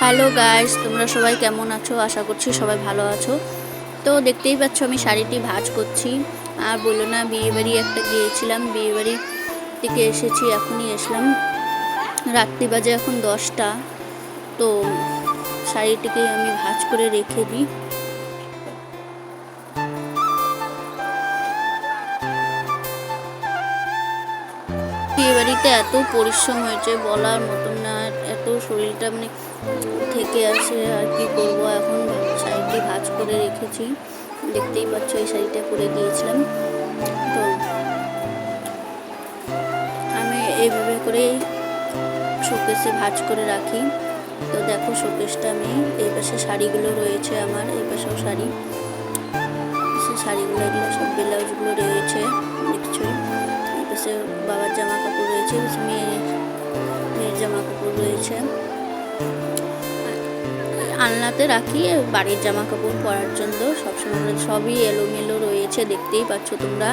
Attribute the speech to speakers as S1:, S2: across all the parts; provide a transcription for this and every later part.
S1: Hello guys, তোমরা সবাই কেমন আছো? আশা করছি সবাই ভালো আছো। তো দেখতেই পাচ্ছ আমি শাড়িটি ভাঁজ করছি। আর বলো না, বিয়েবাড়ি একটা গিয়েছিলাম, বিয়েবাড়ি থেকে এসেছি, এখনই এসলাম। রাত্রি বাজে এখন 10টা। তো শাড়িটিকে আমি ভাঁজ করে রেখে দিই। বিয়েবাড়িতে এত পরিশ্রম হয়েছে বলার মতন না, এত শরীরটা থেকে আসে। আর কি করবো, এখন শাড়িটি ভাঁজ করে রেখেছি। দেখতেই পাচ্ছ এই শাড়িটা পরে গিয়েছিলাম। তো আমি এইভাবে করে শোকেসে ভাঁজ করে রাখি। তো দেখো শোকেসটা আমি এই পাশে শাড়িগুলো রয়েছে, আমার এই পাশেও শাড়ি, শাড়িগুলো এগুলো সব ব্লাউজগুলো রয়েছে দেখছো। এই পাশে বাবার জামা কাপড় রয়েছে, মেয়ের জামা কাপড় রয়েছে। আলনাতে রাখি বাড়ির জামা কাপড় পরার জন্য, সবসময় সবই এলোমেলো রয়েছে, দেখতেই পাচ্ছ তোমরা।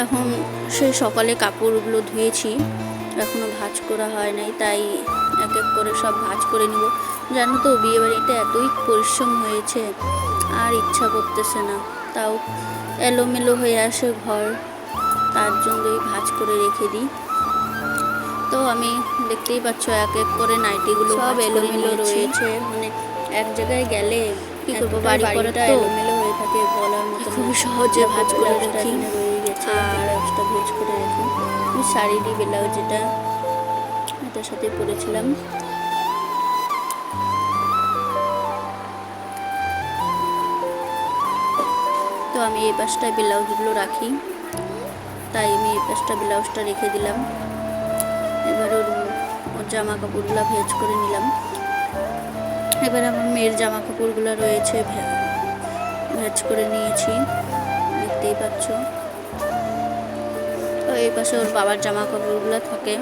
S1: এখন সেই সকালে কাপড়গুলো ধুয়েছি, এখনো ভাঁজ করা হয় নাই, তাই এক এক করে সব ভাঁজ করে নিব। জানো তো বিয়েবাড়িতে এতই পরিশ্রম হয়েছে, আর ইচ্ছা করতেছে না, তাও এলোমেলো হয়ে আসে ঘর, তার জন্যই ভাঁজ করে রেখে দিই। তো আমি দেখতেই পাচ্ছ এক এক করে নাইটিগুলো সব এলোমেলো রয়েছে, এক জায়গায় গেলে কি করবো, বাড়ি করাটা এলোমেলো হয়ে থাকে বলার মতো। খুবই সহজে ভাঁজ করে রাখি, রয়ে গেছে আর একটা ভাঁজ করে রাখি। শাড়িটি ব্লাউজ এটার সাথে পরেছিলাম। তো আমি এই পাশটা ব্লাউজগুলো রাখি, তাই আমি এই পাশটা ব্লাউজটা রেখে দিলাম। এবার ওর জামা কাপড়গুলো ভেজ করে নিলাম। এবার আমার মেয়ের জামা কাপড়গুলো রয়েছে, ভেজ করে নিয়েছি, দেখতেই পাচ্ছ। তো এই পাশে ওর বাবার জামা কাপড়গুলো থাকে।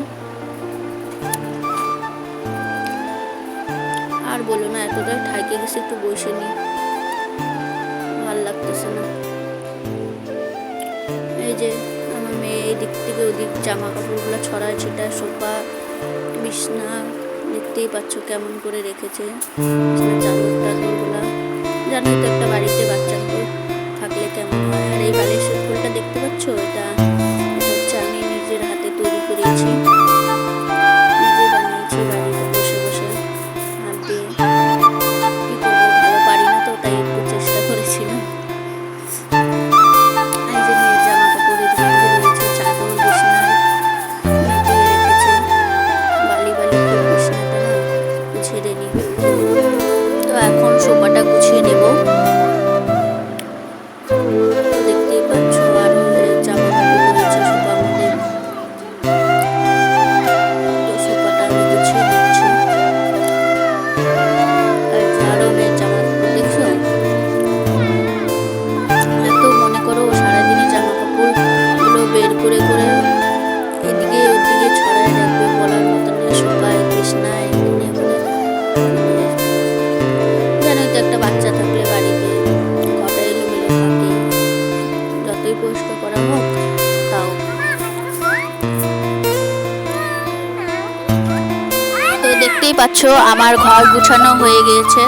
S1: আর বলো না, এতটাই ঠাইকে গেছে, একটু বসে নি, ভাল লাগতেছে না। এই যে আমার মেয়ে এদিক থেকে ওদিক জামা কাপড়গুলো ছড়ায় ছিটা, সোফা বিছনা দেখতেই পাচ্ছ কেমন করে রেখেছে। চাদর টাদরগুলা, জানোই তো একটা বাড়িতে বাচ্চা থাকলে কেমন হয়। আর এই বালিশের ফুলটা দেখতে পাচ্ছ, এটা হচ্ছে আমি নিজের হাতে তৈরি করেছি, নিজে বানিয়েছি বাড়িতে বসে বসে হাত দিয়ে। কি করবো, ভালো পারি না তো, তাই একটু চেষ্টা করেছিলাম। এই যে মেয়ের জামা কাপড় রয়েছে, চাদর বিছনা দিয়ে রেখেছে, বালি বালি করে বিছনাটা না ঝেড়ে নিই। তো এখন সোফাটা গুছিয়ে নেব। দেখতেই পাচ্ছ আরো জামা কাপড় রয়েছে সোফার মধ্যে, তো সোফাটা আমি গুছিয়ে নিচ্ছি। আরো মেয়ের জামা কাপড় দেখছো, এত মনে করো সারাদিনে জামা কাপড়গুলো বের করে করে এদিকে ওদিকে ছড়ায় রাখবে বলার মতন না। সোফায় বিছনায় জানোই তো একটা বাচ্চা থাকলে বাড়িতে ঘরটা এলোমেলো থাকে, যতই পরিষ্কার করা হোক তাও। তো দেখতেই পাচ্ছ আমার ঘর গুছানো হয়ে গিয়েছে।